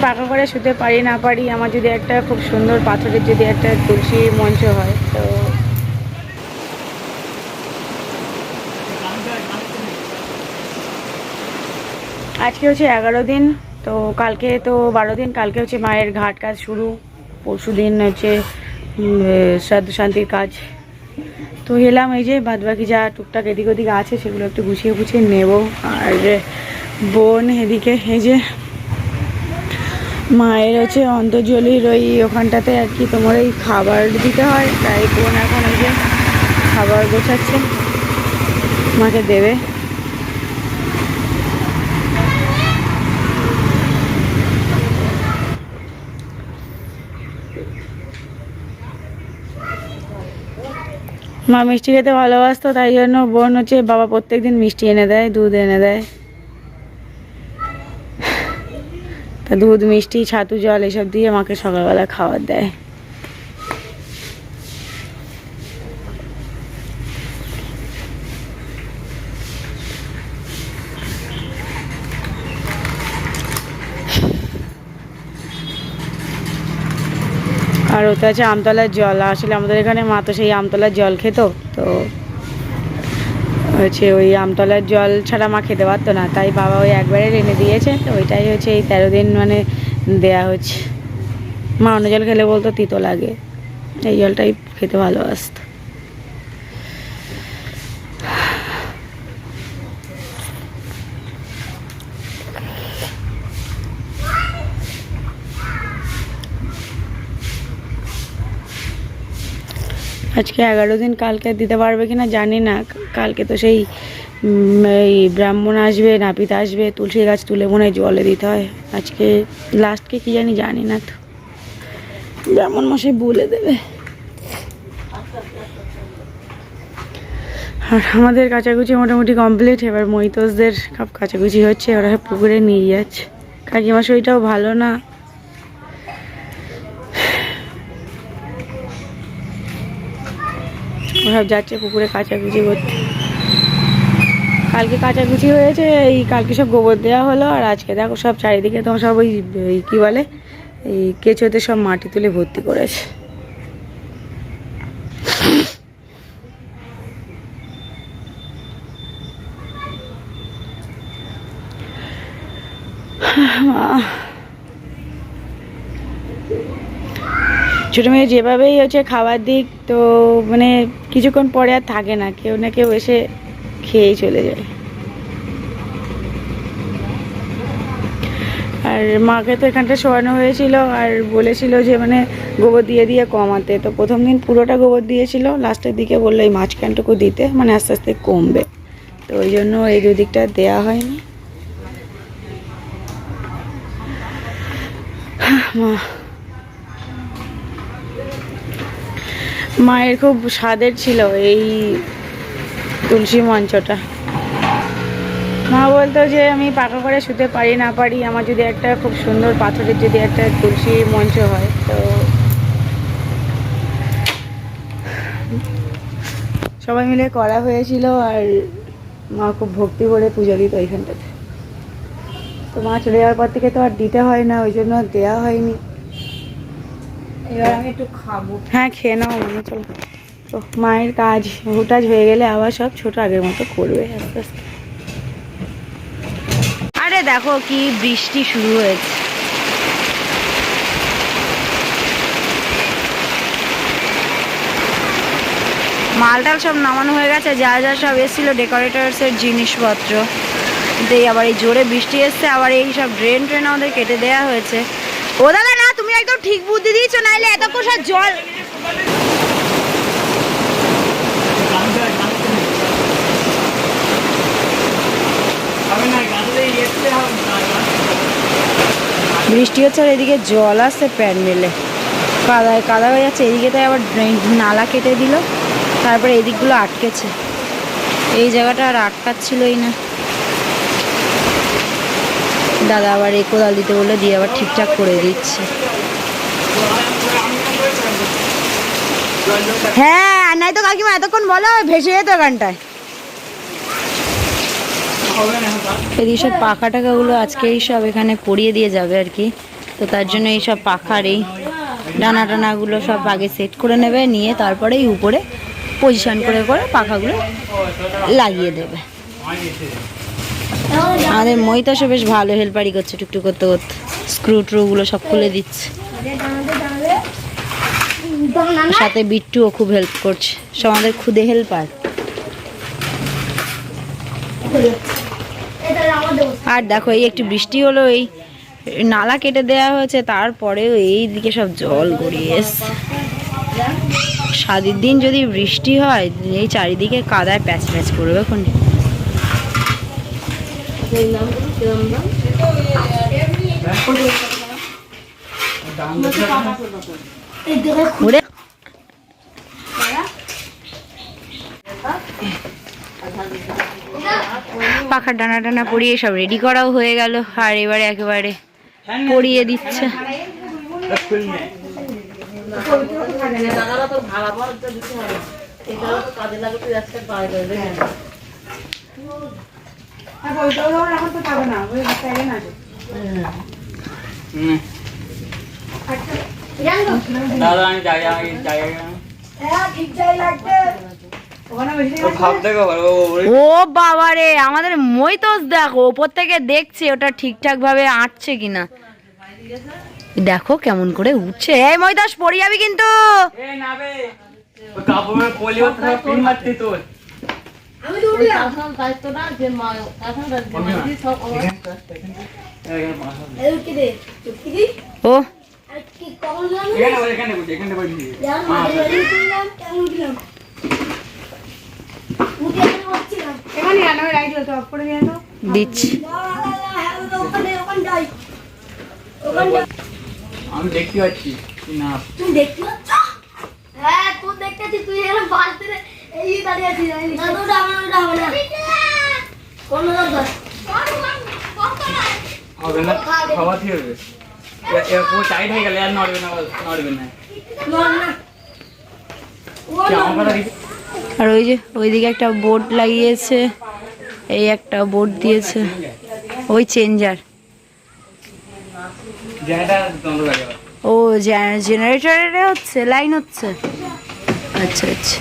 পাকা করে শুতে পারি না পারি, আমার যদি একটা খুব সুন্দর পাথরের যদি একটা তুলসী মঞ্চ হয় তো আজকে হচ্ছে 11 দিন, তো কালকে তো 12 দিন, কালকে হচ্ছে মায়ের ঘাট কাজ শুরু, পরশু দিন হচ্ছে শ্রাদ্ধ শান্তির কাজ। তো এলাম, এই যে বাদবাকি যা টুকটাক এদিক ওদিক আছে সেগুলো একটু গুছিয়ে গুছিয়ে নেব। আর বোন এদিকে এই যে মায়ের হচ্ছে অন্তর্জলির ওই ওখানটাতে আর কি তোমার এই খাবার দিতে হয়, তাই বোন এখন এই যে খাবার গোছাচ্ছে, মাকে দেবে। মা মিষ্টি খেতে ভালোবাসতো, তাই জন্য বোন হচ্ছে বাবা প্রত্যেকদিন মিষ্টি এনে দেয়, দুধ এনে দেয়। তা দুধ মিষ্টি ছাতু জল এসব দিয়ে মাকে সকালবেলা খাবার দেয়। আর ওটা আছে আমতলার জল, আসলে আমাদের এখানে মা তো সেই আমতলার জল খেত, তো হচ্ছে ওই আমতলার জল ছাড়া মা খেতে পারতো না, তাই বাবা ওই একবারে এনে দিয়েছে, তো ওইটাই হচ্ছে এই 13 দিন মানে দেয়া হচ্ছে। মা অন্য জল খেলে বলতো তিতো লাগে, এই জলটাই খেতে ভালোবাসতো। আজকে 11 দিন, কালকে দিতে পারবে কিনা জানি না। কালকে তো সেই এই ব্রাহ্মণ আসবে, নাপিত আসবে, তুলসী গাছ তুলে মনে হয় জলে দিতে হয়। আজকে লাস্টকে কি জানি না, তো ব্রাহ্মণ মশাই বলে দেবে। আর আমাদের কাচাকুচি মোটামুটি কমপ্লিট, এবার মহিতোষদের সব কাচাকুচি হচ্ছে, ওরা পুকুরে নিয়ে যাচ্ছে। কাকিমা শরীরটাও ভালো না, সব যাচ্ছে পুকুরে কাচাকুচি করতে। কালকে কাচাকুচি হয়েছে, এই কালকে সব গোবর দেওয়া হলো, আর আজকে দেখো সব চারিদিকে তোমার সব ওই কী বলে এই কেঁচোতে সব মাটি তুলে ভর্তি করেছে। ছোটো মেয়ে যেভাবেই হচ্ছে খাবার দিক, তো মানে কিছুক্ষণ পরে আর থাকে না, কেউ না কেউ এসে খেয়েই চলে যায়। আর মাকে তো এখানটা শোয়ানো হয়েছিল, আর বলেছিল যে মানে গোবর দিয়ে দিয়ে কমাতে, তো প্রথম দিন পুরোটা গোবর দিয়েছিল, লাস্টের দিকে বললো এই মাঝখানটুকু দিতে, মানে আস্তে আস্তে কমবে, তো ওই জন্য এই দুদিকটা দেওয়া হয়নি। মায়ের খুব স্বাদের ছিল এই তুলসী মঞ্চটা। মা বলতো যে আমি পাকা করে শুতে পারি না পারি, আমার যদি একটা খুব সুন্দর পাথরের যদি একটা তুলসী মঞ্চ হয় তো সবাই মিলে করা হয়েছিল, আর মা খুব ভক্তি করে পুজো দিত ওইখানটাতে। তো মা চলে যাওয়ার পর থেকে তো আর দিতে হয় না, ওই জন্য দেওয়া হয়নি। এবার আমি একটু খাবো। হ্যাঁ খেয়ে নাও, মানে চলো। তো মায়ের কাজ হুটাজ হয়ে গেলে আবার সব ছোট আগের মতো করবে আস্তে আস্তে। আরে দেখো কি বৃষ্টি শুরু হয়েছে। মালটাল সব নামানো হয়ে গেছে, যা যা সব এসেছিলো ডেকোরেটার্সের জিনিসপত্র, দিয়ে আবার এই জোরে বৃষ্টি এসছে, আবার এই সব ড্রেন ট্রেন আমাদের কেটে দেওয়া হয়েছে। ও দাদা না, তুমি একদম ঠিক বুদ্ধি দিয়েছো, নাইলে এতক্ষণ সব জল। বৃষ্টি হচ্ছে আর এদিকে জল আসছে প্যান্ডেলে, কাদায় কাদা হয়ে যাচ্ছে, এদিকে তাই আবার নালা কেটে দিল, তারপরে এদিকগুলো আটকেছে, এই জায়গাটা আর আটকাচ্ছিলই না। দাদা আবার এই কোদাল দিতে বললে দিয়ে আবার ঠিকঠাক করে দিচ্ছে। হ্যাঁ আর নাই তো কাকিমা এতক্ষণ বলো ভেসে যেত গানটায়। এদিকে সব পাখা টাকাগুলো আজকেই সব এখানে পরিয়ে দিয়ে যাবে আর কি, তো তার জন্য এইসব পাখার এই ডানা টানাগুলো সব আগে সেট করে নেবে, নিয়ে তারপরেই উপরে পজিশন করে করে পাখাগুলো লাগিয়ে দেবে। আমাদের মহিতাশও বেশ ভালো হেল্পারই করছে, টুকটুক করতে করতে স্ক্রু ট্রুগুলো সব খুলে দিচ্ছে। সাথে বিট্টুও খুব হেল্প করছে, সব আমাদের খুদে হেল্পার। আর দেখো এই একটু বৃষ্টি হলো, এই নালা কেটে দেওয়া হয়েছে, তারপরেও এই দিকে সব জল গড়িয়ে এসছে। সাদের দিন যদি বৃষ্টি হয় এই চারিদিকে কাদায় প্যাচ প্যাচ করবে এখন। পাখার ডানা টানা পরিয়ে সব রেডি করাও হয়ে গেল, আর এবারে একেবারে পরিয়ে দিচ্ছে। ও বাবা রে, আমাদের মইতোষ দেখো ওপর থেকে দেখছে ওটা ঠিকঠাক ভাবে আঁটছে কিনা, দেখো কেমন করে উঠছে। এই মইতোষ পড়ে যাবি কিন্তু। ও দিচ্ছি। আমি দেখতে পাচ্ছি না, তুই দেখতে পাচ্ছ? হ্যাঁ তুই দেখতেছিস, তুই এরকম বালতি এই দাঁড়িয়ে আছিস। না ওটা হবে না কোন দরকার হবে না, খাওয়া ঠিক হবে। এরপর টাইট হয়ে গেলে আর নড়বে না, নড়বে না। আর ওই যে ওইদিকে একটা বোর্ড লাগিয়েছে, এই একটা বোর্ড দিয়েছে, ওই চেঞ্জার। ও জেনারেটরে হচ্ছে, লাইন হচ্ছে। আচ্ছা আচ্ছা।